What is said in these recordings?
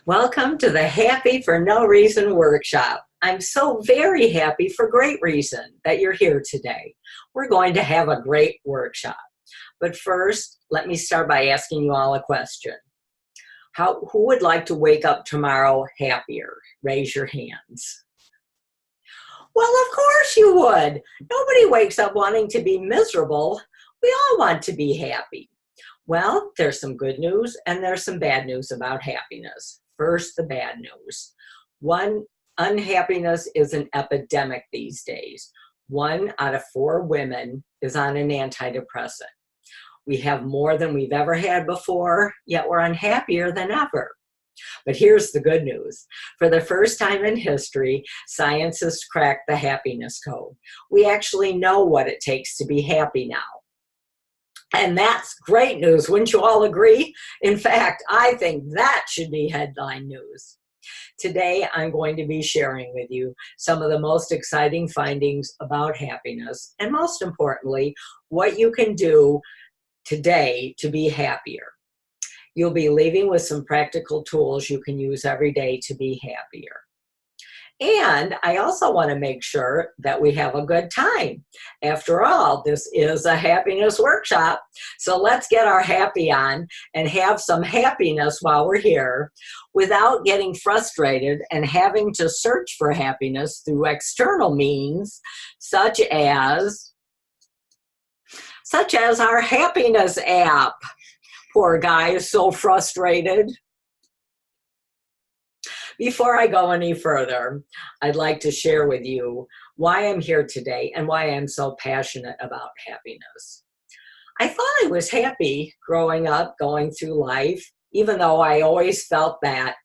Welcome to the Happy for No Reason workshop. I'm so very happy for great reason that you're here today. We're going to have a great workshop. But first, let me start by asking you all a question. Who would like to wake up tomorrow happier? Raise your hands. Well, of course you would. Nobody wakes up wanting to be miserable. We all want to be happy. Well, there's some good news and there's some bad news about happiness. First, the bad news. Unhappiness is an epidemic these days. 1 out of 4 women is on an antidepressant. We have more than we've ever had before, yet we're unhappier than ever. But here's the good news. For the first time in history, science has cracked the happiness code. We actually know what it takes to be happy now. And that's great news, wouldn't you all agree? In fact, I think that should be headline news. Today, I'm going to be sharing with you some of the most exciting findings about happiness, and most importantly, what you can do today to be happier. You'll be leaving with some practical tools you can use every day to be happier. And I also want to make sure that we have a good time. After all, this is a happiness workshop. So let's get our happy on and have some happiness while we're here without getting frustrated and having to search for happiness through external means, such as our happiness app. Poor guy is so frustrated. Before I go any further, I'd like to share with you why I'm here today and why I'm so passionate about happiness. I thought I was happy growing up, going through life, even though I always felt that.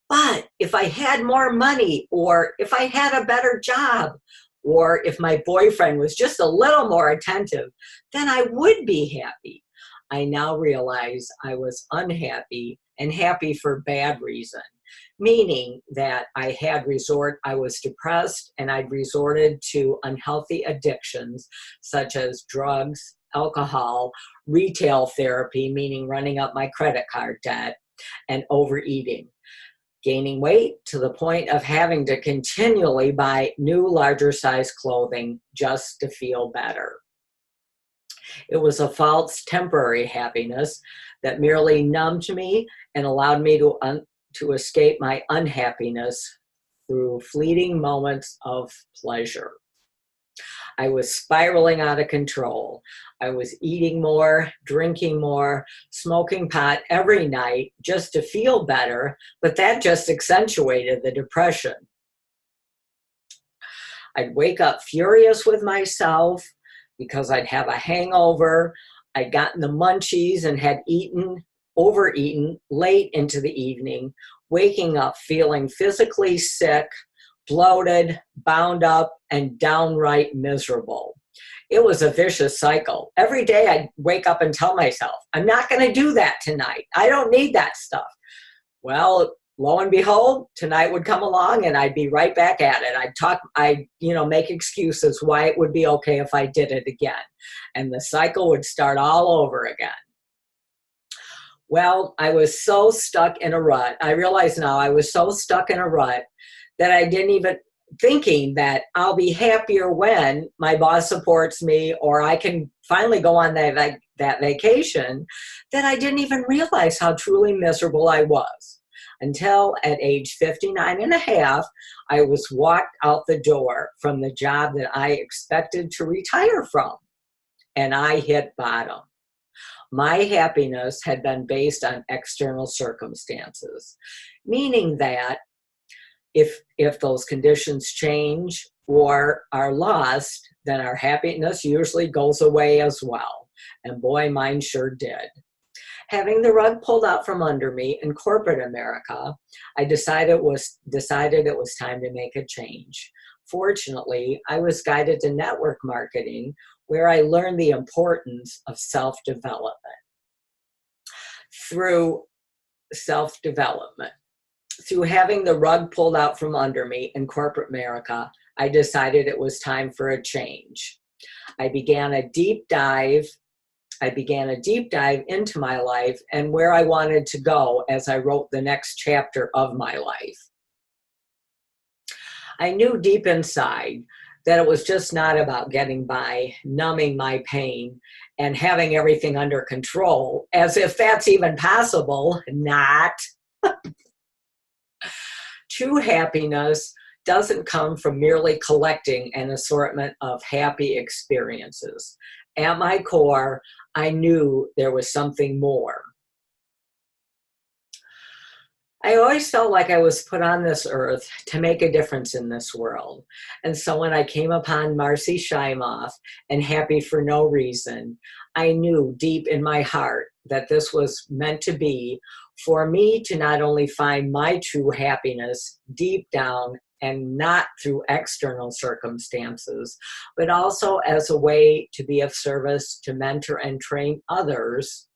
But if I had more money, or if I had a better job, or if my boyfriend was just a little more attentive, then I would be happy. I now realize I was unhappy and happy for bad reason. Meaning that I was depressed and I'd resorted to unhealthy addictions such as drugs, alcohol, retail therapy, meaning running up my credit card debt, and overeating. Gaining weight to the point of having to continually buy new, larger size clothing just to feel better. It was a false, temporary happiness that merely numbed me and allowed me to escape my unhappiness through fleeting moments of pleasure. I was spiraling out of control. I was eating more, drinking more, smoking pot every night just to feel better, but that just accentuated the depression. I'd wake up furious with myself because I'd have a hangover. I'd gotten the munchies and had overeaten late into the evening, waking up feeling physically sick, bloated, bound up, and downright miserable. It was a vicious cycle. Every day I'd wake up and tell myself, I'm not going to do that tonight. I don't need that stuff. Well, lo and behold, tonight would come along and I'd be right back at it. I'd make excuses why it would be okay if I did it again. And the cycle would start all over again. Well, I was so stuck in a rut. I realize now I was so stuck in a rut that I didn't even thinking that I'll be happier when my boss supports me or I can finally go on that vacation, that I didn't even realize how truly miserable I was. Until at age 59 and a half, I was walked out the door from the job that I expected to retire from, and I hit bottom. My happiness had been based on external circumstances, meaning that if those conditions change or are lost, then our happiness usually goes away as well. And boy, mine sure did. Having the rug pulled out from under me in corporate America, I decided it was time to make a change. Fortunately, I was guided to network marketing, where I learned the importance of self-development. Through having the rug pulled out from under me in corporate America, I decided it was time for a change. I began a deep dive I began a deep dive into my life and where I wanted to go as I wrote the next chapter of my life. I knew deep inside that it was just not about getting by, numbing my pain, and having everything under control, as if that's even possible. Not. True happiness doesn't come from merely collecting an assortment of happy experiences. At my core, I knew there was something more. I always felt like I was put on this earth to make a difference in this world. And so when I came upon Marcy Shimoff and Happy for No Reason, I knew deep in my heart that this was meant to be for me to not only find my true happiness deep down and not through external circumstances, but also as a way to be of service to mentor and train others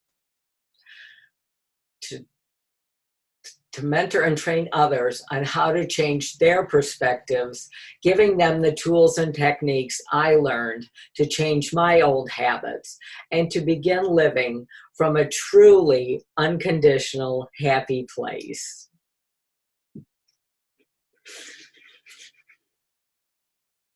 to mentor and train others on how to change their perspectives, giving them the tools and techniques I learned to change my old habits and to begin living from a truly unconditional, happy place.